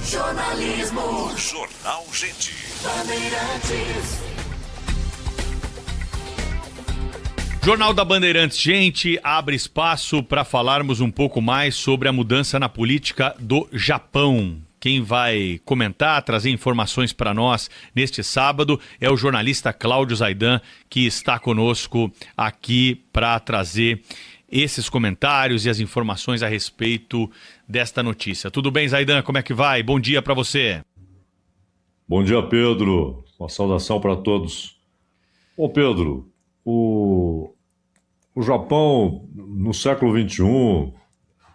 Jornalismo. Jornal Gente. Bandeirantes. Jornal da Bandeirantes, gente, abre espaço para falarmos um pouco mais sobre a mudança na política do Japão. Quem vai comentar, trazer informações para nós neste sábado é o jornalista Cláudio Zaidan, que está conosco aqui para trazer esses comentários e as informações a respeito desta notícia. Tudo bem, Zaidan? Como é que vai? Bom dia para você. Bom dia, Pedro. Uma saudação para todos. Ô, Pedro, o Japão, no século XXI,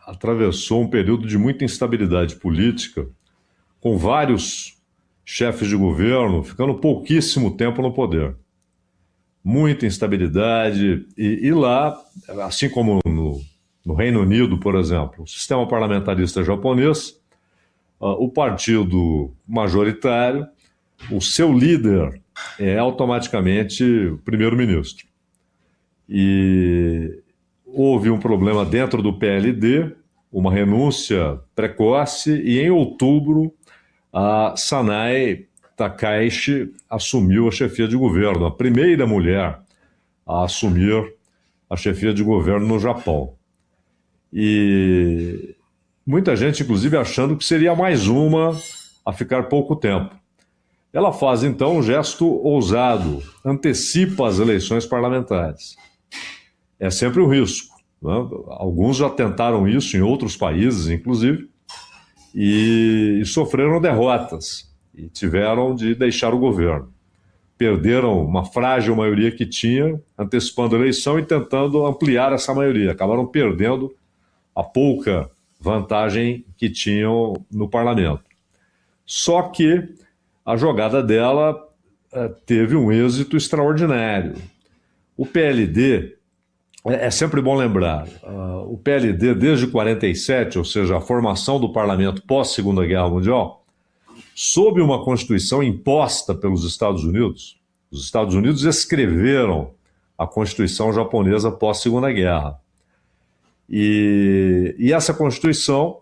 atravessou um período de muita instabilidade política, com vários chefes de governo ficando pouquíssimo tempo no poder. Muita instabilidade. E lá, assim como no Reino Unido, por exemplo, o sistema parlamentarista japonês, o partido majoritário, o seu líder é automaticamente o primeiro-ministro. E houve um problema dentro do PLD, uma renúncia precoce, e em outubro a Sanae Takaichi assumiu a chefia de governo, a primeira mulher a assumir a chefia de governo no Japão. E muita gente, inclusive, achando que seria mais uma a ficar pouco tempo. Ela faz, então, um gesto ousado, antecipa as eleições parlamentares. É sempre um risco, né? Alguns já tentaram isso em outros países, inclusive, e sofreram derrotas e tiveram de deixar o governo. Perderam uma frágil maioria que tinha, antecipando a eleição e tentando ampliar essa maioria. Acabaram perdendo a pouca vantagem que tinham no parlamento. Só que a jogada dela teve um êxito extraordinário. O PLD, é sempre bom lembrar, o PLD desde 47, ou seja, a formação do parlamento pós-Segunda Guerra Mundial, sob uma Constituição imposta pelos Estados Unidos. Os Estados Unidos escreveram a Constituição japonesa pós-Segunda Guerra. E essa Constituição,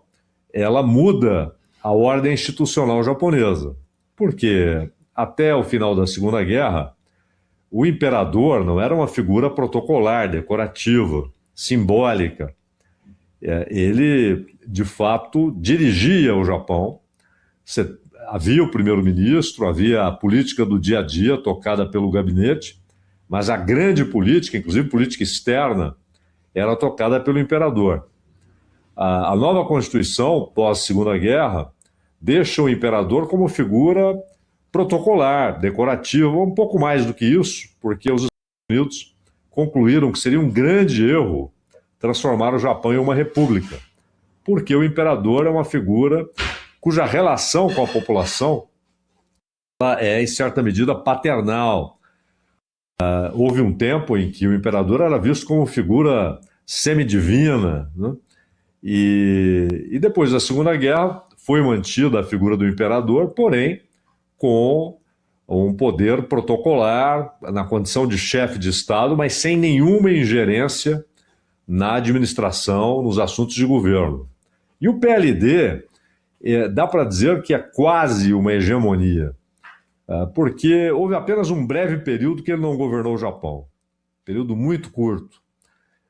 ela muda a ordem institucional japonesa, porque até o final da Segunda Guerra, o imperador não era uma figura protocolar, decorativa, simbólica. Ele, de fato, dirigia o Japão. Havia o primeiro-ministro, havia a política do dia a dia tocada pelo gabinete, mas a grande política, inclusive política externa, era tocada pelo imperador. A nova Constituição, pós-Segunda Guerra, deixa o imperador como figura protocolar, decorativa, um pouco mais do que isso, porque os Estados Unidos concluíram que seria um grande erro transformar o Japão em uma república, porque o imperador é uma figura cuja relação com a população é, em certa medida, paternal. Houve um tempo em que o imperador era visto como figura semidivina, né? E depois da Segunda Guerra foi mantida a figura do imperador, porém com um poder protocolar, na condição de chefe de Estado, mas sem nenhuma ingerência na administração, nos assuntos de governo. E o PLD, dá para dizer que é quase uma hegemonia, porque houve apenas um breve período que ele não governou o Japão, período muito curto.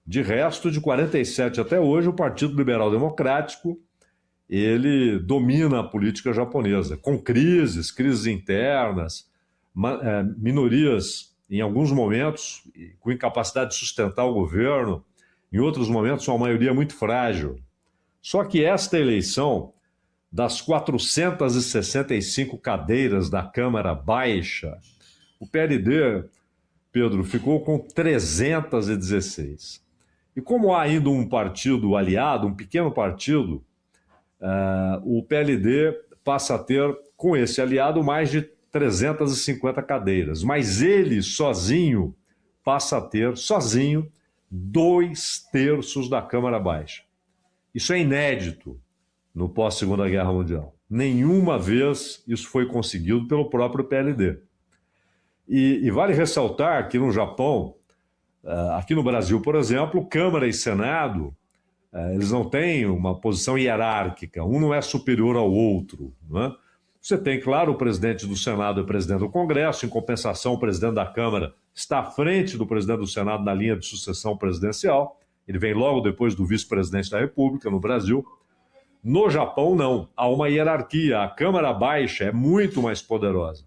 De resto, de 47 até hoje, o Partido Liberal Democrático, ele domina a política japonesa, com crises internas, minorias, em alguns momentos, com incapacidade de sustentar o governo, em outros momentos, uma maioria muito frágil. Só que esta eleição, das 465 cadeiras da Câmara Baixa, o PLD, Pedro, ficou com 316. E como há ainda um partido aliado, um pequeno partido, o PLD passa a ter, com esse aliado, mais de 350 cadeiras. Mas ele, sozinho, passa a ter, sozinho, 2/3 da Câmara Baixa. Isso é inédito no pós-Segunda Guerra Mundial. Nenhuma vez isso foi conseguido pelo próprio PLD. E vale ressaltar que no Japão, aqui no Brasil, por exemplo, Câmara e Senado Eles não têm uma posição hierárquica, um não é superior ao outro, né? Você tem, claro, o presidente do Senado e o presidente do Congresso, em compensação, o presidente da Câmara está à frente do presidente do Senado na linha de sucessão presidencial, ele vem logo depois do vice-presidente da República no Brasil. No Japão, não, há uma hierarquia, a Câmara Baixa é muito mais poderosa.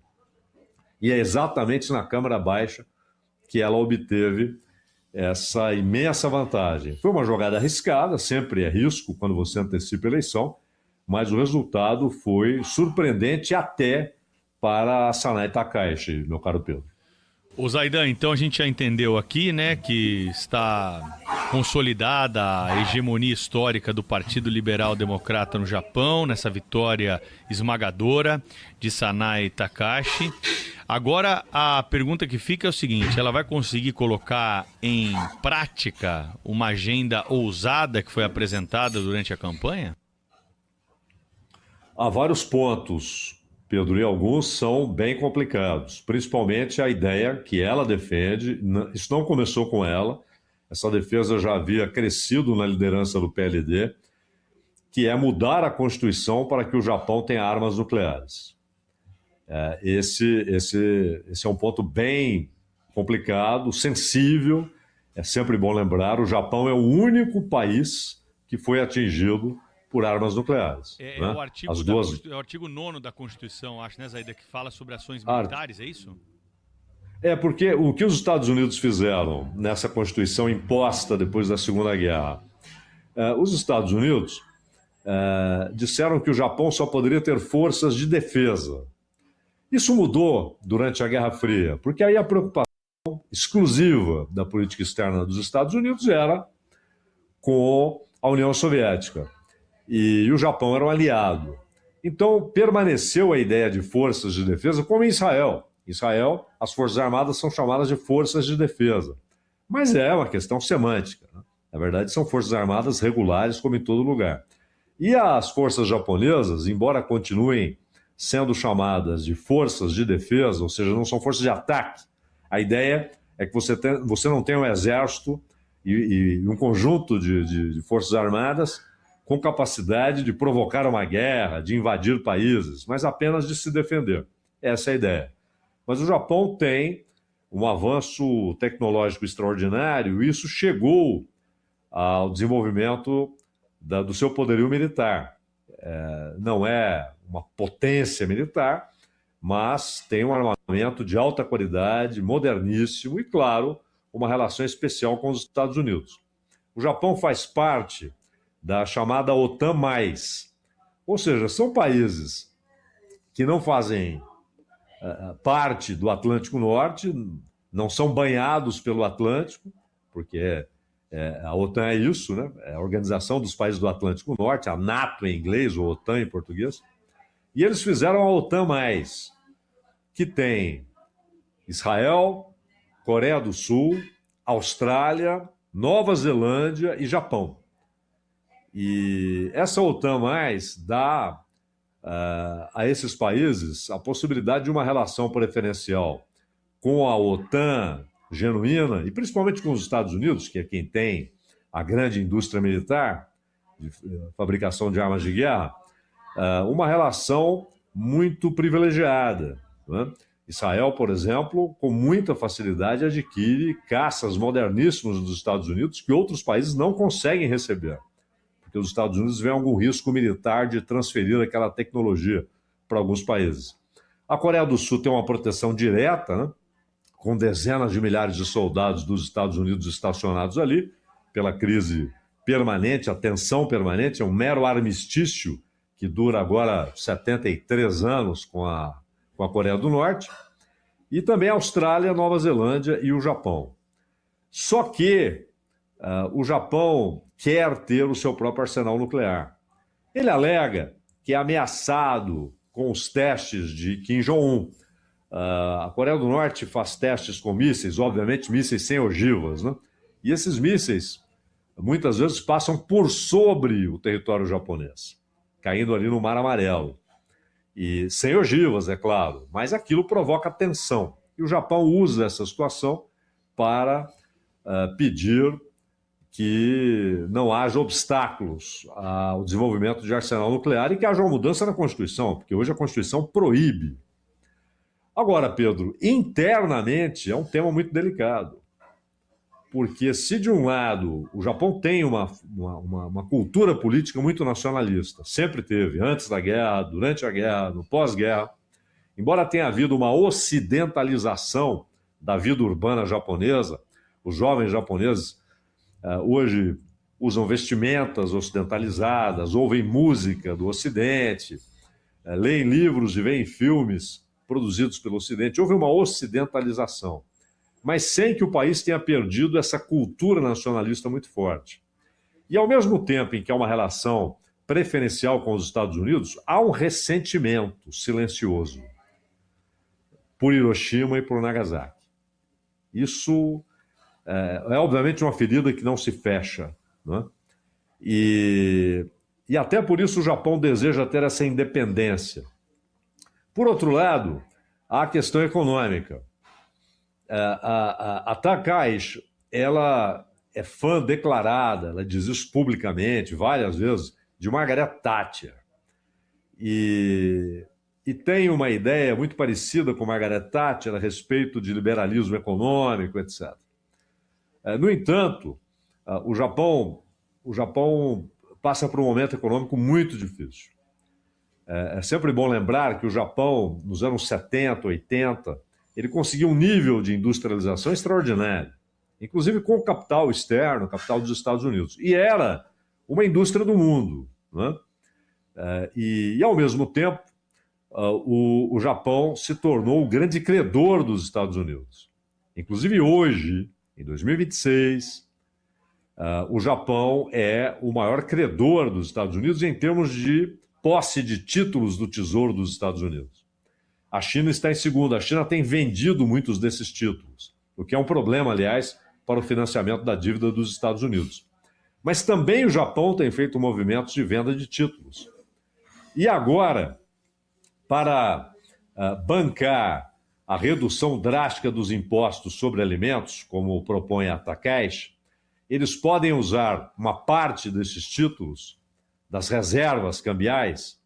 E é exatamente na Câmara Baixa que ela obteve essa imensa vantagem. Foi uma jogada arriscada, sempre é risco quando você antecipa a eleição, mas o resultado foi surpreendente até para a Sanai Takahashi, meu caro Pedro. Ô Zaidan, então a gente já entendeu aqui, né, que está consolidada a hegemonia histórica do Partido Liberal Democrata no Japão, nessa vitória esmagadora de Sanai Takahashi. Agora, a pergunta que fica é o seguinte, ela vai conseguir colocar em prática uma agenda ousada que foi apresentada durante a campanha? Há vários pontos, Pedro, e alguns são bem complicados, principalmente a ideia que ela defende, isso não começou com ela, essa defesa já havia crescido na liderança do PLD, que é mudar a Constituição para que o Japão tenha armas nucleares. Esse é um ponto bem complicado, sensível, é sempre bom lembrar, o Japão é o único país que foi atingido por armas nucleares. É, né? o artigo é o artigo 9º da Constituição, acho, né, Zaida, que fala sobre ações militares, é isso? Porque o que os Estados Unidos fizeram nessa Constituição imposta depois da Segunda Guerra? Os Estados Unidos disseram que o Japão só poderia ter forças de defesa. Isso mudou durante a Guerra Fria, porque aí a preocupação exclusiva da política externa dos Estados Unidos era com a União Soviética. E o Japão era um aliado. Então, permaneceu a ideia de forças de defesa, como em Israel. Em Israel, as Forças Armadas são chamadas de forças de defesa. Mas é uma questão semântica, né? Na verdade, são forças armadas regulares, como em todo lugar. E as forças japonesas, embora continuem sendo chamadas de forças de defesa, ou seja, não são forças de ataque, a ideia é que você não tem um exército e um conjunto de forças armadas com capacidade de provocar uma guerra, de invadir países, mas apenas de se defender. Essa é a ideia. Mas o Japão tem um avanço tecnológico extraordinário e isso chegou ao desenvolvimento do seu poderio militar. Não é uma potência militar, mas tem um armamento de alta qualidade, moderníssimo e, claro, uma relação especial com os Estados Unidos. O Japão faz parte da chamada OTAN+, ou seja, são países que não fazem parte do Atlântico Norte, não são banhados pelo Atlântico, porque a OTAN é isso, né? É a Organização dos Países do Atlântico Norte, a NATO em inglês, ou OTAN em português, e eles fizeram a OTAN+, que tem Israel, Coreia do Sul, Austrália, Nova Zelândia e Japão. E essa OTAN+, dá a esses países a possibilidade de uma relação preferencial com a OTAN genuína, e principalmente com os Estados Unidos, que é quem tem a grande indústria militar, de fabricação de armas de guerra, uma relação muito privilegiada, né? Israel, por exemplo, com muita facilidade adquire caças moderníssimos dos Estados Unidos que outros países não conseguem receber, porque os Estados Unidos veem algum risco militar de transferir aquela tecnologia para alguns países. A Coreia do Sul tem uma proteção direta, né, com dezenas de milhares de soldados dos Estados Unidos estacionados ali, pela crise permanente, a tensão permanente, é um mero armistício que dura agora 73 anos com a Coreia do Norte, e também a Austrália, Nova Zelândia e o Japão. Só que o Japão quer ter o seu próprio arsenal nuclear. Ele alega que é ameaçado com os testes de Kim Jong-un. A Coreia do Norte faz testes com mísseis, obviamente mísseis sem ogivas, né? E esses mísseis muitas vezes passam por sobre o território japonês, caindo ali no Mar Amarelo. E sem ogivas, é claro, mas aquilo provoca tensão. E o Japão usa essa situação para pedir que não haja obstáculos ao desenvolvimento de arsenal nuclear e que haja uma mudança na Constituição, porque hoje a Constituição proíbe. Agora, Pedro, internamente é um tema muito delicado, porque se de um lado o Japão tem uma cultura política muito nacionalista, sempre teve, antes da guerra, durante a guerra, no pós-guerra, embora tenha havido uma ocidentalização da vida urbana japonesa, os jovens japoneses hoje usam vestimentas ocidentalizadas, ouvem música do Ocidente, leem livros e veem filmes produzidos pelo Ocidente. Houve uma ocidentalização, mas sem que o país tenha perdido essa cultura nacionalista muito forte. E ao mesmo tempo em que há uma relação preferencial com os Estados Unidos, há um ressentimento silencioso por Hiroshima e por Nagasaki. Isso é obviamente uma ferida que não se fecha, né? E até por isso o Japão deseja ter essa independência. Por outro lado, há a questão econômica. A Takaishi, ela é fã declarada, ela diz isso publicamente várias vezes, de Margaret Thatcher. E tem uma ideia muito parecida com Margaret Thatcher a respeito de liberalismo econômico, etc. No entanto, o Japão passa por um momento econômico muito difícil. É sempre bom lembrar que o Japão, nos anos 70, 80, ele conseguiu um nível de industrialização extraordinário, inclusive com o capital externo, o capital dos Estados Unidos. E era uma indústria do mundo, né? E, ao mesmo tempo, o Japão se tornou o grande credor dos Estados Unidos. Inclusive hoje, em 2026, o Japão é o maior credor dos Estados Unidos em termos de posse de títulos do Tesouro dos Estados Unidos. A China está em segundo. A China tem vendido muitos desses títulos, o que é um problema, aliás, para o financiamento da dívida dos Estados Unidos. Mas também o Japão tem feito movimentos de venda de títulos. E agora, para bancar a redução drástica dos impostos sobre alimentos, como propõe a Takaishi, eles podem usar uma parte desses títulos, das reservas cambiais,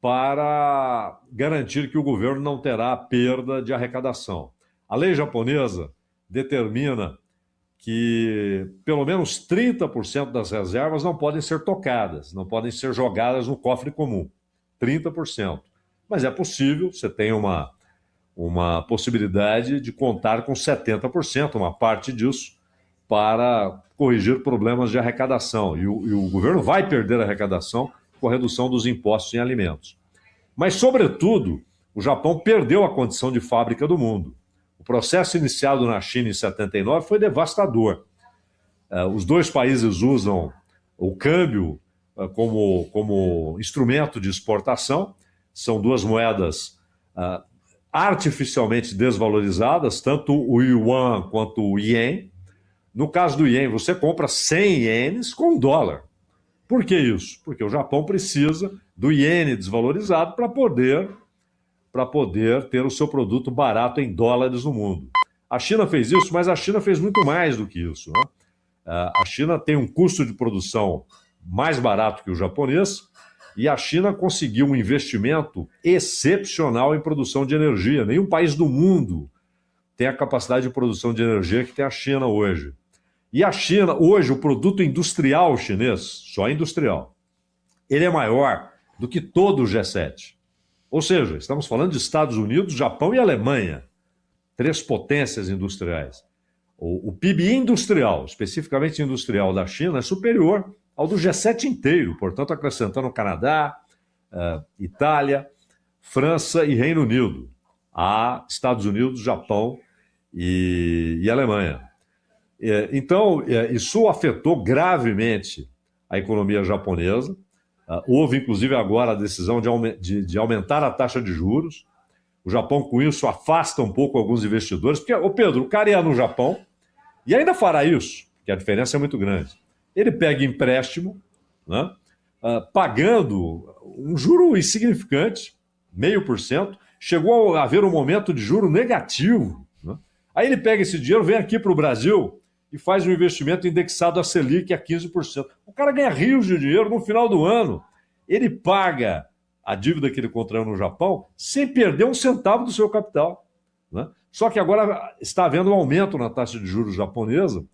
para garantir que o governo não terá perda de arrecadação. A lei japonesa determina que pelo menos 30% das reservas não podem ser tocadas, não podem ser jogadas no cofre comum. 30%. Mas é possível, você tem uma possibilidade de contar com 70%, uma parte disso, para corrigir problemas de arrecadação. E o governo vai perder a arrecadação com a redução dos impostos em alimentos. Mas, sobretudo, o Japão perdeu a condição de fábrica do mundo. O processo iniciado na China em 79 foi devastador. Os dois países usam o câmbio como instrumento de exportação. São duas moedas artificialmente desvalorizadas, tanto o yuan quanto o ien. No caso do ien, você compra 100 ienes com $1. Por que isso? Porque o Japão precisa do iene desvalorizado para poder ter o seu produto barato em dólares no mundo. A China fez isso, mas a China fez muito mais do que isso, né? A China tem um custo de produção mais barato que o japonês e a China conseguiu um investimento excepcional em produção de energia. Nenhum país do mundo tem a capacidade de produção de energia que tem a China hoje. E a China, hoje, o produto industrial chinês, só industrial, ele é maior do que todo o G7. Ou seja, estamos falando de Estados Unidos, Japão e Alemanha, 3 potências industriais. O PIB industrial, especificamente industrial da China, é superior ao do G7 inteiro, portanto, acrescentando Canadá, Itália, França e Reino Unido, a Estados Unidos, Japão e Alemanha. Então, isso afetou gravemente a economia japonesa. Houve, inclusive, agora a decisão de aumentar a taxa de juros. O Japão, com isso, afasta um pouco alguns investidores. Porque, Pedro, o cara ia no Japão e ainda fará isso, porque a diferença é muito grande. Ele pega empréstimo, né, pagando um juro insignificante, 0,5%. Chegou a haver um momento de juro negativo, né? Aí ele pega esse dinheiro, vem aqui para o Brasil e faz um investimento indexado a Selic a 15%. O cara ganha rios de dinheiro no final do ano. Ele paga a dívida que ele contraiu no Japão sem perder um centavo do seu capital, né? Só que agora está havendo um aumento na taxa de juros japonesa,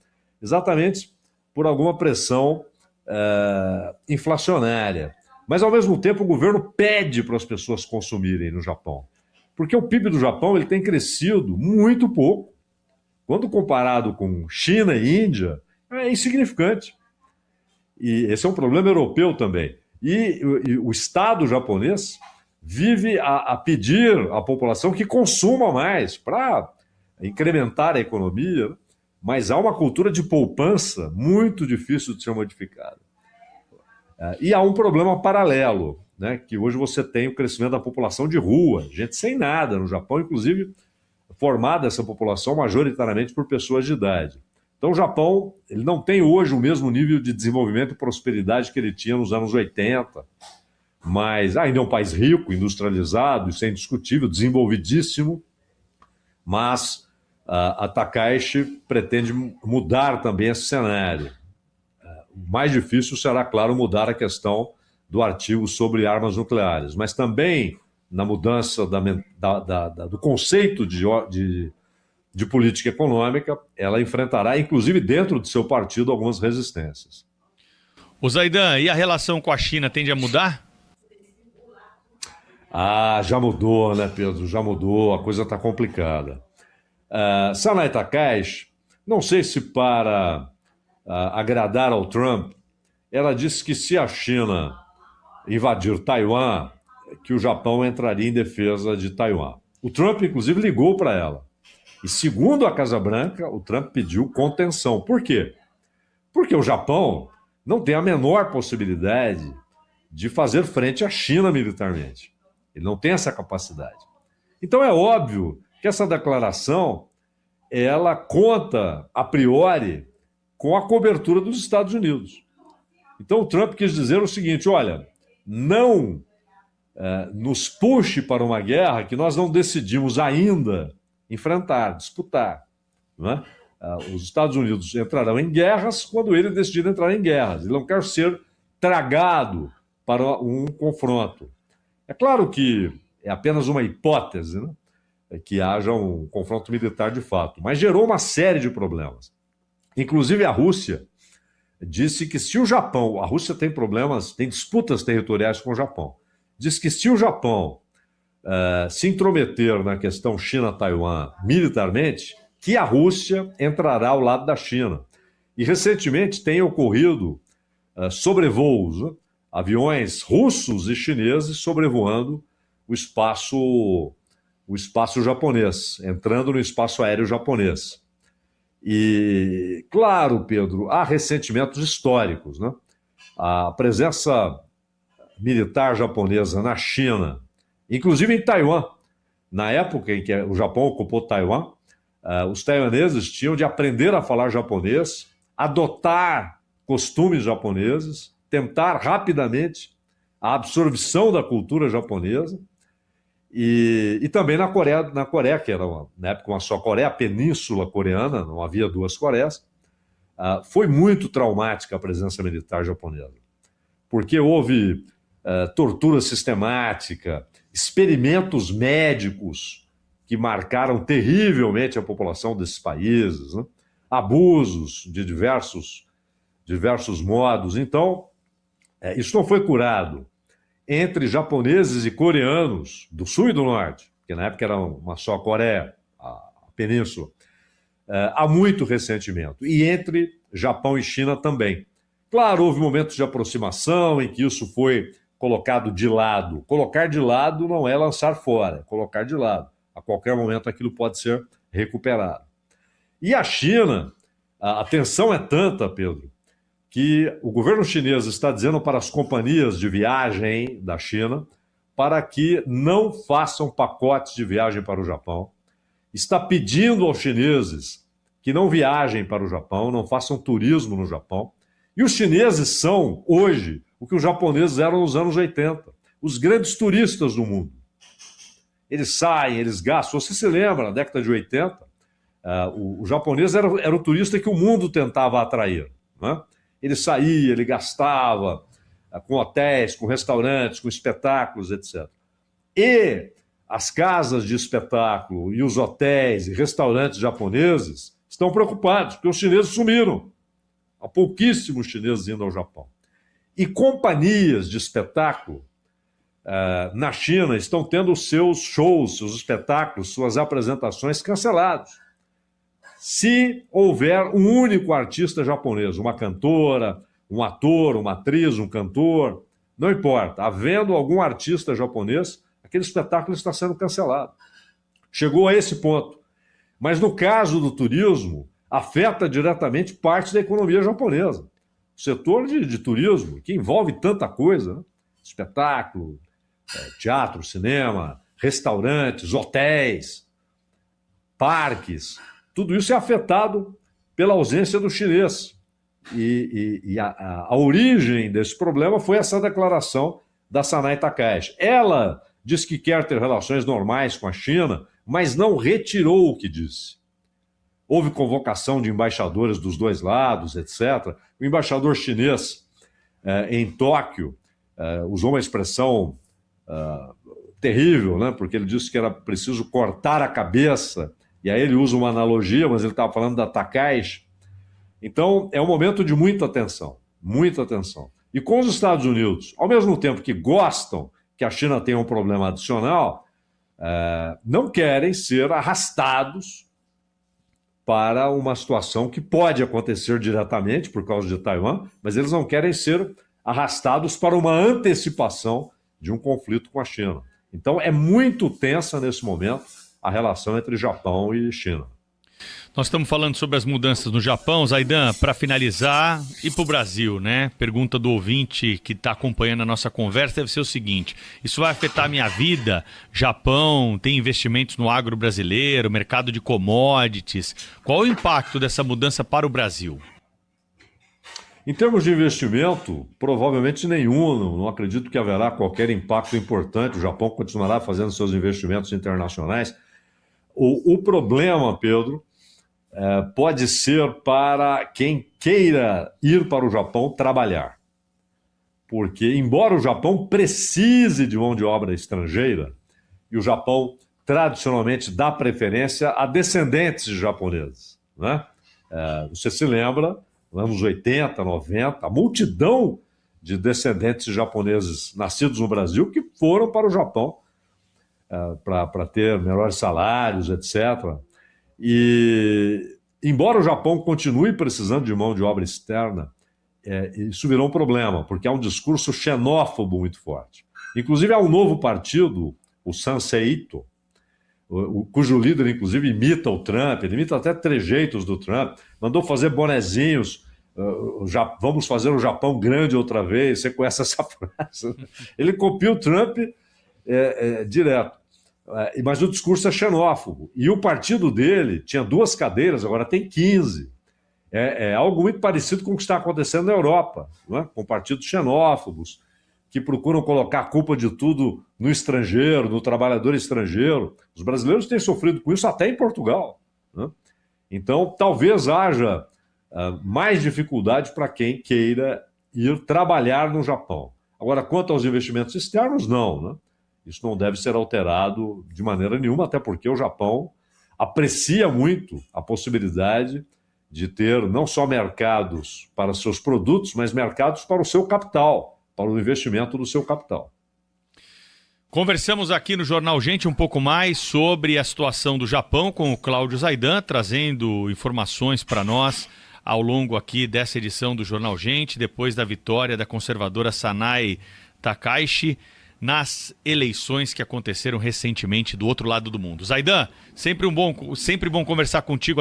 exatamente por alguma pressão inflacionária. Mas, ao mesmo tempo, o governo pede para as pessoas consumirem no Japão. Porque o PIB do Japão ele tem crescido muito pouco. Quando comparado com China e Índia, é insignificante. E esse é um problema europeu também. E o Estado japonês vive a pedir à população que consuma mais para incrementar a economia, mas há uma cultura de poupança muito difícil de ser modificada. E há um problema paralelo, né, que hoje você tem o crescimento da população de rua, gente sem nada no Japão, inclusive formada essa população majoritariamente por pessoas de idade. Então o Japão ele não tem hoje o mesmo nível de desenvolvimento e prosperidade que ele tinha nos anos 80, mas ainda é um país rico, industrializado, isso é indiscutível, desenvolvidíssimo, mas a Takaishi pretende mudar também esse cenário. O mais difícil será, claro, mudar a questão do artigo sobre armas nucleares, mas também na mudança do conceito de política econômica, ela enfrentará, inclusive dentro do seu partido, algumas resistências. Ô Zaidan, e a relação com a China tende a mudar? Já mudou, né, Pedro? Já mudou, a coisa está complicada. Sanai Takaishi, não sei se para agradar ao Trump, ela disse que se a China invadir Taiwan, que o Japão entraria em defesa de Taiwan. O Trump, inclusive, ligou para ela. E segundo a Casa Branca, o Trump pediu contenção. Por quê? Porque o Japão não tem a menor possibilidade de fazer frente à China militarmente. Ele não tem essa capacidade. Então é óbvio que essa declaração ela conta, a priori, com a cobertura dos Estados Unidos. Então o Trump quis dizer o seguinte, olha, não nos puxe para uma guerra que nós não decidimos ainda enfrentar, disputar. Né? Os Estados Unidos entrarão em guerras quando ele decidir entrar em guerras. Ele não quer ser tragado para um confronto. É claro que é apenas uma hipótese, né? Que haja um confronto militar de fato, mas gerou uma série de problemas. Inclusive a Rússia disse que se o Japão, a Rússia tem problemas, tem disputas territoriais com o Japão, diz que se o Japão se intrometer na questão China-Taiwan militarmente, que a Rússia entrará ao lado da China. E recentemente tem ocorrido sobrevoos, né? Aviões russos e chineses sobrevoando o espaço japonês, entrando no espaço aéreo japonês. E, claro, Pedro, há ressentimentos históricos, né? A presença militar japonesa na China, inclusive em Taiwan, na época em que o Japão ocupou Taiwan, os taiwaneses tinham de aprender a falar japonês, adotar costumes japoneses, tentar rapidamente a absorção da cultura japonesa, e também na Coreia, que era na época uma só Coreia, a Península Coreana, não havia duas Coreias, foi muito traumática a presença militar japonesa, porque houve tortura sistemática, experimentos médicos que marcaram terrivelmente a população desses países, né? Abusos de diversos modos. Então, isso não foi curado entre japoneses e coreanos do sul e do norte, que na época era uma só Coreia, a península, há muito ressentimento. E entre Japão e China também. Claro, houve momentos de aproximação em que isso foi colocado de lado. Colocar de lado não é lançar fora, é colocar de lado. A qualquer momento aquilo pode ser recuperado. E a China, a tensão é tanta, Pedro, que o governo chinês está dizendo para as companhias de viagem da China para que não façam pacotes de viagem para o Japão. Está pedindo aos chineses que não viajem para o Japão, não façam turismo no Japão. E os chineses são, hoje, o que os japoneses eram nos anos 80, os grandes turistas do mundo. Eles saem, eles gastam. Você se lembra, na década de 80, O japonês era o turista que o mundo tentava atrair, né? Ele saía, ele gastava com hotéis, com restaurantes, com espetáculos, etc. E as casas de espetáculo e os hotéis e restaurantes japoneses estão preocupados, porque os chineses sumiram. Há pouquíssimos chineses indo ao Japão. E companhias de espetáculo na China estão tendo os seus shows, seus espetáculos, suas apresentações cancelados. Se houver um único artista japonês, uma cantora, um ator, uma atriz, um cantor, não importa. Havendo algum artista japonês, aquele espetáculo está sendo cancelado. Chegou a esse ponto. Mas no caso do turismo, afeta diretamente parte da economia japonesa. O setor de turismo, que envolve tanta coisa, né? Espetáculo, teatro, cinema, restaurantes, hotéis, parques, tudo isso é afetado pela ausência do chinês. E a origem desse problema foi essa declaração da Sanai Takahashi. Ela diz que quer ter relações normais com a China, mas não retirou o que disse. Houve convocação de embaixadores dos dois lados, etc. O embaixador chinês em Tóquio usou uma expressão terrível, né? Porque ele disse que era preciso cortar a cabeça, e aí ele usa uma analogia, mas ele estava falando da Takahashi. Então, é um momento de muita tensão, muita tensão. E com os Estados Unidos, ao mesmo tempo que gostam que a China tenha um problema adicional, não querem ser arrastados para uma situação que pode acontecer diretamente por causa de Taiwan, mas eles não querem ser arrastados para uma antecipação de um conflito com a China. Então, é muito tensa nesse momento a relação entre Japão e China. Nós estamos falando sobre as mudanças no Japão. Zaidan, para finalizar, e para o Brasil, né? Pergunta do ouvinte que está acompanhando a nossa conversa deve ser o seguinte: isso vai afetar a minha vida? Japão tem investimentos no agro brasileiro, mercado de commodities. Qual o impacto dessa mudança para o Brasil? Em termos de investimento, provavelmente nenhum. Não acredito que haverá qualquer impacto importante. O Japão continuará fazendo seus investimentos internacionais. O problema, Pedro, pode ser para quem queira ir para o Japão trabalhar. Porque, embora o Japão precise de mão de obra estrangeira, e o Japão tradicionalmente dá preferência a descendentes de japoneses, né? Você se lembra, nos anos 80, 90, a multidão de descendentes japoneses nascidos no Brasil que foram para o Japão para ter melhores salários, etc. E, embora o Japão continue precisando de mão de obra externa, isso virou um problema, porque há um discurso xenófobo muito forte. Inclusive, há um novo partido, o Sansei-ito, cujo líder, inclusive, imita o Trump, ele imita até trejeitos do Trump, mandou fazer bonezinhos, vamos fazer o Japão grande outra vez, você conhece essa frase? Ele copia o Trump direto. Mas o discurso é xenófobo. E o partido dele tinha 2 cadeiras, agora tem 15. É algo muito parecido com o que está acontecendo na Europa, não é? Com partidos xenófobos, que procuram colocar a culpa de tudo no estrangeiro, no trabalhador estrangeiro. Os brasileiros têm sofrido com isso até em Portugal, né? Então, talvez haja mais dificuldade para quem queira ir trabalhar no Japão. Agora, quanto aos investimentos externos, não, né? Isso não deve ser alterado de maneira nenhuma, até porque o Japão aprecia muito a possibilidade de ter não só mercados para seus produtos, mas mercados para o seu capital, para o investimento do seu capital. Conversamos aqui no Jornal Gente um pouco mais sobre a situação do Japão com o Cláudio Zaidan, trazendo informações para nós ao longo aqui dessa edição do Jornal Gente, depois da vitória da conservadora Sanai Takahashi nas eleições que aconteceram recentemente do outro lado do mundo. Zaidan, sempre bom conversar contigo.